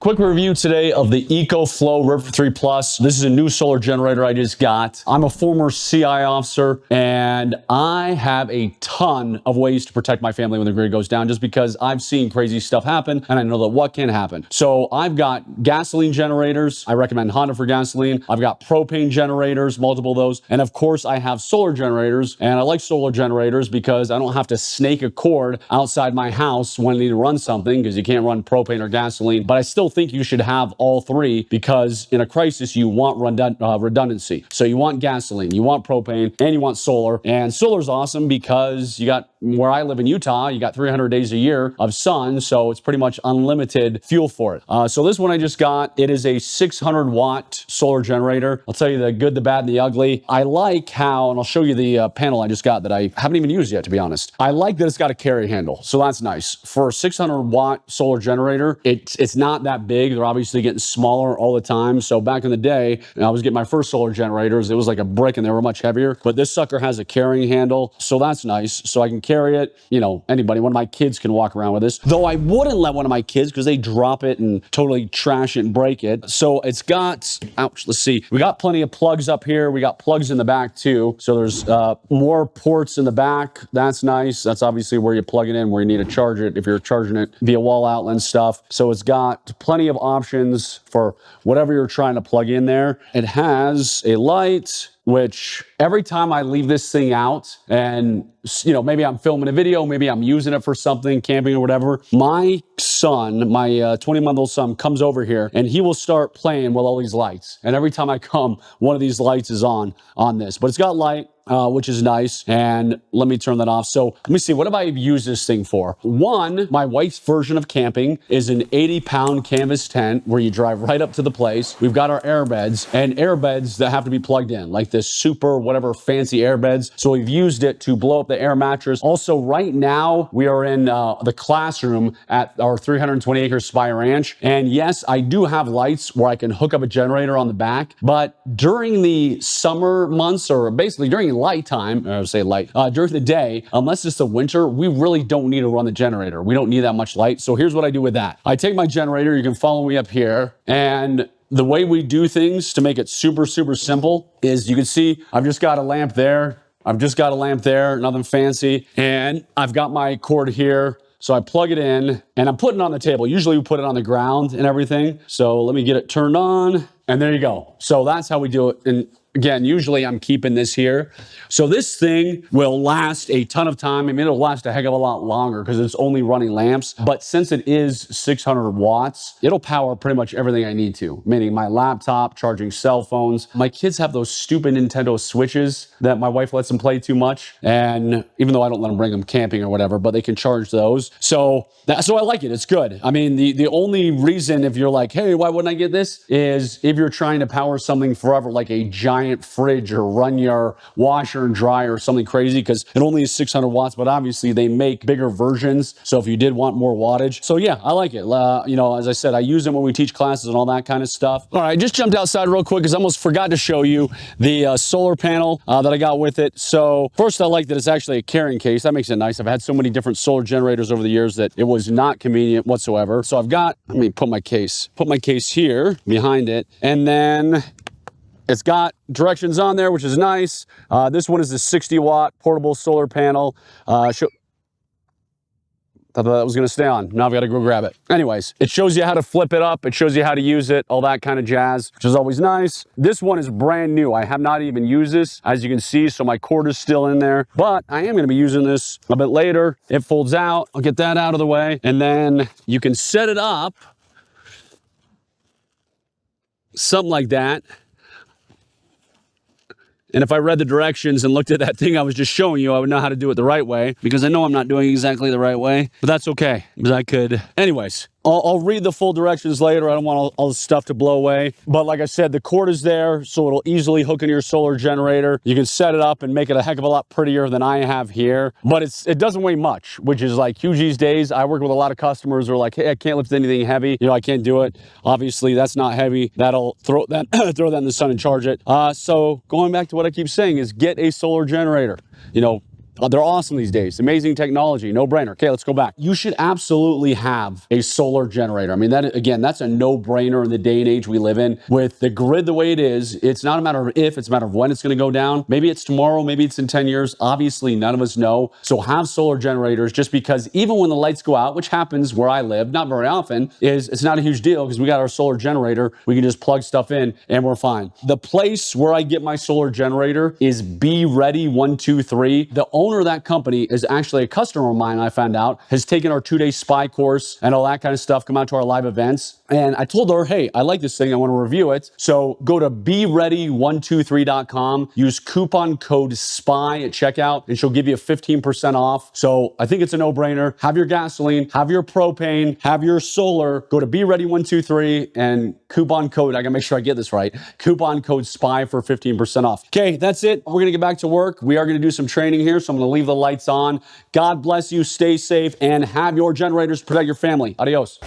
Quick review today of the EcoFlow River Plus. This is a new solar generator I just got. I'm a former CI officer and I have a ton of ways to protect my family when the grid goes down just because I've seen crazy stuff happen and I know that what can happen. So I've got gasoline generators. I recommend Honda for gasoline. I've got propane generators, multiple of those. And of course I have solar generators, and I like solar generators because I don't have to snake a cord outside my house when I need to run something, because you can't run propane or gasoline. But I still think you should have all three, because in a crisis you want redundancy. So you want gasoline, you want propane, and you want solar. And solar's awesome because you got, where I live in Utah, you got 300 days a year of sun, so it's pretty much unlimited fuel for it. So this one I just got, it is a 600 watt solar generator. I'll tell you the good, the bad, and the ugly. I like how, and I'll show you the panel I just got that I haven't even used yet, to be honest. I like that it's got a carry handle, so that's nice. For a 600 watt solar generator, it's not that big. They're obviously getting smaller all the time. So back in the day, I was getting my first solar generators, it was like a brick and they were much heavier, but this sucker has a carrying handle, so that's nice. So I can carry it, you know, anybody, one of my kids can walk around with this, though I wouldn't let one of my kids because they drop it and totally trash it and break it. So it's got, ouch, let's see, we got plenty of plugs up here, we got plugs in the back too, so there's more ports in the back. That's nice. That's obviously where you plug it in, where you need to charge it if you're charging it via wall outlet and stuff. So it's got plenty of options for whatever you're trying to plug in there. It has a light, which every time I leave this thing out and, you know, maybe I'm filming a video, maybe I'm using it for something, camping or whatever, my son, my 20-month-old son, comes over here and he will start playing with all these lights. And every time I come, one of these lights is on this. But it's got light, which is nice. And let me turn that off. So let me see, what have I used this thing for? One, my wife's version of camping is an 80-pound canvas tent where you drive right up to the place. We've got our airbeds, and airbeds that have to be plugged in, like this super whatever fancy airbeds. So we've used it to blow up the air mattress. Also, right now we are in the classroom at our 320-acre Spy Ranch. And yes, I do have lights where I can hook up a generator on the back, but during the summer months, or basically during light time, I would say light, during the day, unless it's the winter, we really don't need to run the generator. We don't need that much light. So here's what I do with that. I take my generator, you can follow me up here, and the way we do things to make it super, super simple is, you can see I've just got a lamp there. I've just got a lamp there, nothing fancy. And I've got my cord here. So I plug it in and I'm putting it on the table. Usually we put it on the ground and everything. So let me get it turned on, and there you go. So that's how we do it. And again, usually I'm keeping this here. So this thing will last a ton of time. I mean, it'll last a heck of a lot longer because it's only running lamps. But since it is 600 watts, it'll power pretty much everything I need to, meaning my laptop, charging cell phones. My kids have those stupid Nintendo Switches that my wife lets them play too much. And even though I don't let them bring them camping or whatever, but they can charge those. So I like it. It's good. I mean, the only reason, if you're like, hey, why wouldn't I get this, is if you're trying to power something forever, like a giant fridge, or run your washer and dryer or something crazy, because it only is 600 watts, but obviously they make bigger versions. So if you did want more wattage. So yeah, I like it. You know, as I said, I use them when we teach classes and all that kind of stuff. All right, I just jumped outside real quick because I almost forgot to show you the solar panel that I got with it. So first, I like that it's actually a carrying case. That makes it nice. I've had so many different solar generators over the years that it was not convenient whatsoever. So I've got, let me put my case here behind it, and then it's got directions on there, which is nice. This one is the 60 watt portable solar panel. Thought that was gonna stay on. Now I've got to go grab it. Anyways, it shows you how to flip it up. It shows you how to use it, all that kind of jazz, which is always nice. This one is brand new. I have not even used this, as you can see, so my cord is still in there, but I am gonna be using this a bit later. It folds out. I'll get that out of the way, and then you can set it up something like that. And if I read the directions and looked at that thing I was just showing you, I would know how to do it the right way, because I know I'm not doing exactly the right way, but that's okay, because I could. Anyways, I'll read the full directions later. I don't want all the stuff to blow away. But like I said, the cord is there, so it'll easily hook into your solar generator. You can set it up and make it a heck of a lot prettier than I have here. But it doesn't weigh much, which is like huge these days. I work with a lot of customers who are like, hey, I can't lift anything heavy. You know, I can't do it. Obviously, that's not heavy. That'll throw that in the sun and charge it. So going back to what I keep saying is, get a solar generator. You know, They're awesome these days. Amazing technology, no brainer. Okay, let's go back. You should absolutely have a solar generator. I mean, that again, that's a no-brainer in the day and age we live in. With the grid the way it is, it's not a matter of if, it's a matter of when it's going to go down. Maybe it's tomorrow, maybe it's in 10 years. Obviously, none of us know. So have solar generators, just because even when the lights go out, which happens where I live, not very often, it's not a huge deal because we got our solar generator. We can just plug stuff in and we're fine. The place where I get my solar generator is Be Ready 123. The owner of that company is actually a customer of mine, I found out, has taken our 2-day spy course and all that kind of stuff, come out to our live events. And I told her, hey, I like this thing, I want to review it. So go to beready123.com, use coupon code SPY at checkout, and she'll give you 15% off. So I think it's a no-brainer. Have your gasoline, have your propane, have your solar. Go to beready123 and coupon code, I gotta make sure I get this right, coupon code SPY for 15% off. Okay, that's it. We're gonna get back to work. We are gonna do some training here, so I'm gonna leave the lights on. God bless you, stay safe, and have your generators protect your family. Adios.